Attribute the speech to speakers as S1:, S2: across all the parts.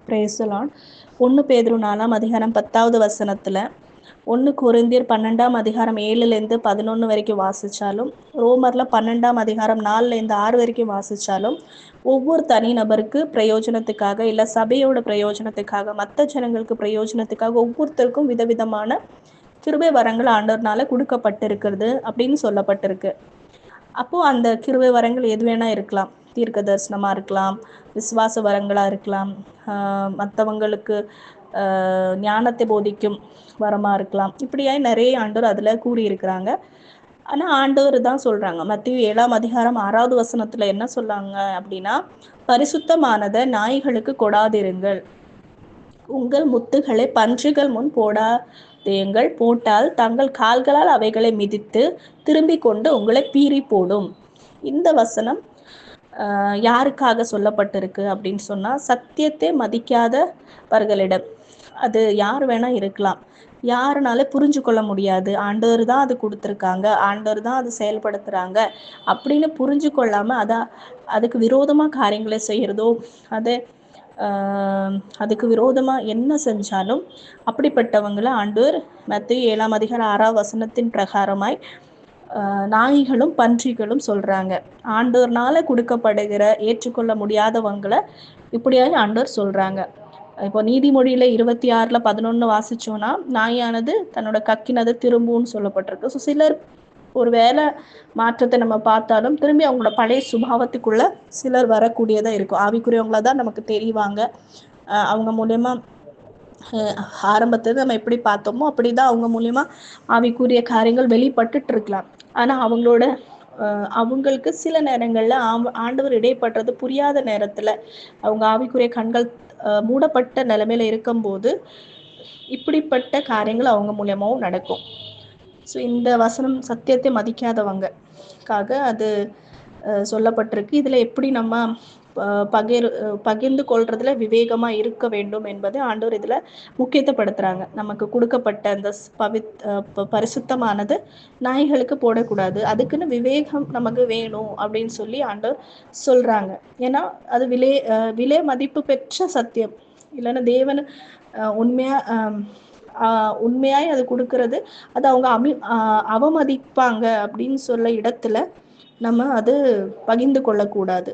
S1: Praise the Lord. 1 பேதுரு 4ஆம் அதிகாரம் 10வது வசனத்துல, 1 கொரிந்தியர் 12ஆம் அதிகாரம் 7லேருந்து 11 வரைக்கும் வாசிச்சாலும், ரோமர்ல 12ஆம் அதிகாரம் 4லேருந்து 6 வரைக்கும் வாசிச்சாலும், ஒவ்வொரு தனிநபருக்கு பிரயோஜனத்துக்காக, இல்ல சபையோட பிரயோஜனத்துக்காக, மத்த ஜனங்களுக்கு பிரயோஜனத்துக்காக ஒவ்வொருத்தருக்கும் விதவிதமான கிருபை வரங்கள் ஆண்டவர்னால கொடுக்கப்பட்டிருக்கிறது அப்படின்னு சொல்லப்பட்டிருக்கு. அப்போ அந்த கிருபை வரங்கள் எது வேணா இருக்கலாம். தீர்க்க தரிசனமா இருக்கலாம், விசுவாச வரங்களா இருக்கலாம், மற்றவங்களுக்கு ஞானத்தை போதிக்கும் வரமா இருக்கலாம். இப்படியாய் நிறைய ஆண்டவர் அதுல கூறியிருக்கிறாங்க. ஆனா ஆண்டவர் தான் சொல்றாங்க, மத்தேயு 7ஆம் அதிகாரம் 6வது வசனத்துல என்ன சொல்லாங்க அப்படின்னா, பரிசுத்தமானதை நாய்களுக்கு கொடாதிருங்கள், உங்கள் முத்துகளை பன்றிகள் முன் போடாதேங்கள், போட்டால் தங்கள் கால்களால் அவைகளை மிதித்து திரும்பிக் கொண்டு உங்களை பீறி போடும். இந்த வசனம் யாருக்காக சொல்லப்பட்டிருக்கு அப்படின்னு சொன்னா, சத்தியத்தை மதிக்காதவர்களிடம். அது யார் வேணா இருக்கலாம், யாருனால புரிஞ்சு கொள்ள முடியாது, ஆண்டவர் தான் அது கொடுத்துருக்காங்க, ஆண்டவர் தான் அது செயல்படுத்துறாங்க அப்படின்னு புரிஞ்சு கொள்ளாம அதுக்கு விரோதமா காரியங்களை செய்யறதோ, அதுக்கு விரோதமா என்ன செஞ்சாலும் அப்படிப்பட்டவங்களை ஆண்டவர் மத்தேயு 7ஆம் அதிகாரம் 6ஆம் வசனத்தின் பிரகாரமாய் நாய்களும் பன்றிகளும் சொல்றாங்க. ஆண்டவர்னால கொடுக்கப்படுகிற ஏற்றுக்கொள்ள முடியாதவங்களை இப்படியாக ஆண்டவர் சொல்றாங்க. இப்போ நீதிமொழியில 26:11 வாசிச்சோம்னா, நாயானது தன்னோட கக்கினது திரும்பும்னு சொல்லப்பட்டிருக்கு. ஸோ சிலர் ஒரு வேலை மாற்றத்தை நம்ம பார்த்தாலும் திரும்பி அவங்களோட பழைய சுபாவத்துக்குள்ள சிலர் வரக்கூடியதா இருக்கும். ஆவிக்குரியவங்களா தான் நமக்கு தெரிவாங்க. அவங்க மூலியமா ஆரம்பத்துல நம்ம எப்படி பார்த்தோமோ அப்படிதான் அவங்க மூலியமா ஆவிக்குரிய காரியங்கள் வெளிப்பட்டுட்டு இருக்கலாம். ஆனா அவங்களுக்கு சில நேரங்கள்ல ஆண்டவர் இடைப்பட்டது புரியாத நேரத்துல அவங்க ஆவிக்குரிய கண்கள் மூடப்பட்ட நிலைமையில இருக்கும்போது இப்படிப்பட்ட காரியங்கள் அவங்க மூலியமாவும் நடக்கும். ஸோ இந்த வசனம் சத்தியத்தை மதிக்காதவங்கக்காக அது சொல்லப்பட்டிருக்கு. இதுல எப்படி நம்ம பகிர்ந்து கொள்றதுல விவேகமா இருக்க வேண்டும் என்பதை ஆண்டவர் இதுல முக்கியத்துவப்படுத்துறாங்க. நமக்கு கொடுக்கப்பட்ட அந்த பரிசுத்தமானது நாய்களுக்கு போடக்கூடாது, அதுக்குன்னு விவேகம் நமக்கு வேணும் அப்படின்னு சொல்லி ஆண்டவர் சொல்றாங்க. ஏன்னா அது விலை மதிப்பு பெற்ற சத்தியம். இல்லைன்னா தேவன் உண்மையாய் அது கொடுக்கறது, அது அவங்க அவமதிப்பாங்க அப்படின்னு சொல்ல இடத்துல நம்ம அது பகிர்ந்து கொள்ளக்கூடாது.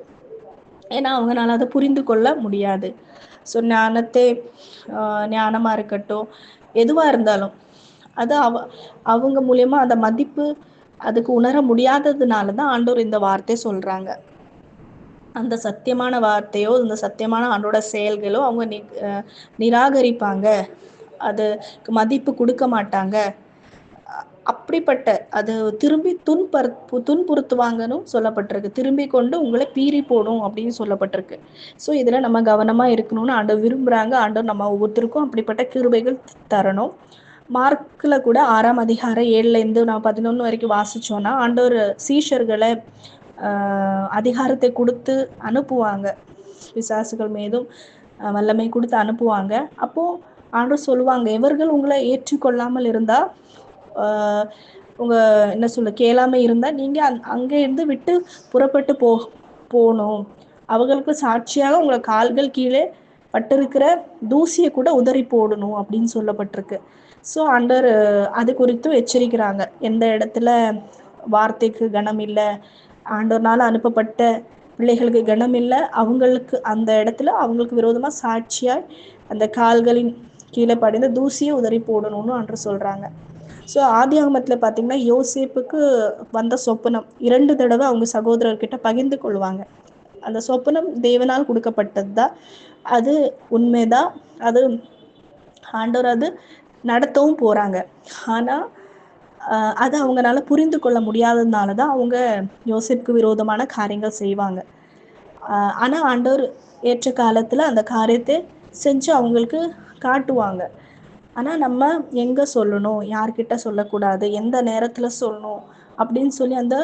S1: ஏன்னா அவங்களால அதை புரிந்து கொள்ள முடியாது. ஸோ ஞானமா இருக்கட்டும், எதுவா இருந்தாலும் அது அவங்க மூலியமா அந்த மதிப்பு அதுக்கு உணர முடியாததுனாலதான் ஆண்டவர் இந்த வார்த்தை சொல்றாங்க. அந்த சத்தியமான வார்த்தையோ, இந்த சத்தியமான ஆண்டோட செயல்களோ அவங்க நிராகரிப்பாங்க, அதுக்கு மதிப்பு கொடுக்க மாட்டாங்க. அப்படிப்பட்ட அது திரும்பி துன்புறுத்துவாங்கன்னு சொல்லப்பட்டிருக்கு. திரும்பி கொண்டு உங்களை பீறி போடும் அப்படின்னு சொல்லப்பட்டிருக்கு. ஸோ இதுல நம்ம கவனமா இருக்கணும்னு ஆண்டவர் விரும்புறாங்க. ஆண்டவர் நம்ம ஒவ்வொருத்தருக்கும் அப்படிப்பட்ட கிருபைகள் தரணும். மார்க்ல கூட 6ஆம் அதிகாரம் 7லேருந்து 11 வரைக்கும் வாசிச்சோம்னா, ஆண்டவர் சீஷர்களை அதிகாரத்தை கொடுத்து அனுப்புவாங்க, பிசாசுகள் மீதும் வல்லமை கொடுத்து அனுப்புவாங்க. அப்போ ஆண்டவர் சொல்லுவாங்க, எவர்கள் உங்களை ஏற்றுக்கொள்ளாமல் இருந்தா, உங்க என்ன சொல்ல கேளாம இருந்தா, நீங்க அங்க இருந்து விட்டு புறப்பட்டு போகணும், அவங்களுக்கு சாட்சியாக உங்களை கால்கள் கீழே பட்டிருக்கிற தூசியை கூட உதறி போடணும் அப்படின்னு சொல்லப்பட்டிருக்கு. ஸோ ஆண்டவர் அது குறித்தும் எச்சரிக்கிறாங்க. எந்த இடத்துல வார்த்தைக்கு கனம் இல்லை, ஆண்டவர்னால அனுப்பப்பட்ட பிள்ளைகளுக்கு கனம் இல்லை, அவங்களுக்கு அந்த இடத்துல அவங்களுக்கு விரோதமா சாட்சியாய் அந்த கால்களின் கீழே படிந்த தூசியை உதறி போடணும்னு ஆண்டவர் சொல்றாங்க. ஸோ ஆதியாகமத்துல பார்த்தீங்கன்னா, யோசேப்புக்கு வந்த சொப்பனம் 2 தடவை அவங்க சகோதரர்கிட்ட பகிர்ந்து கொள்வாங்க. அந்த சொப்பனம் தேவனால் கொடுக்கப்பட்டது தான், அது உண்மைதான், அது ஆண்டவர் அது நடத்தவும் போறாங்க. ஆனா அது அவங்களால புரிந்து கொள்ள முடியாததுனாலதான் அவங்க யோசேப்புக்கு விரோதமான காரியங்கள் செய்வாங்க. ஆனா ஆண்டவர் ஏற்ற காலத்துல அந்த காரியத்தை செஞ்சு அவங்களுக்கு காட்டுவாங்க. ஆனா நம்ம எங்க சொல்லணும், யார்கிட்ட சொல்லக்கூடாது, எந்த நேரத்துல சொல்லணும் அப்படின்னு சொல்லி அந்த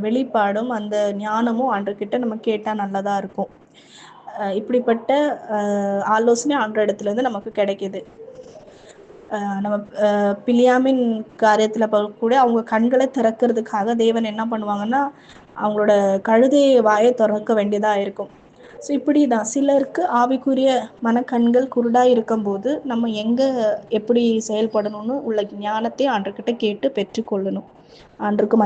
S1: வெளிப்பாடும் அந்த ஞானமும் ஆண்டவர்கிட்ட நம்ம கேட்டா நல்லதா இருக்கும். இப்படிப்பட்ட ஆலோசனை ஆண்டவர் இடத்துல இருந்து நமக்கு கிடைக்குது. நம்ம பிலியாமின் காரியத்துல கூட அவங்க கண்களை திறக்கிறதுக்காக தேவன் என்ன பண்ணுவாங்கன்னா, அவங்களோட கழுதை வாயை திறக்க வேண்டியதா இருக்கும். ஸோ இப்படிதான் சிலருக்கு ஆவிக்குரிய மனக்கண்கள் குருடா இருக்கும்போது நம்ம எங்க எப்படி செயல்படணும்னு உள்ள ஞானத்தை ஆண்டர்கிட்ட கேட்டு பெற்றுக்கொள்ளணும். ஆண்டருக்கு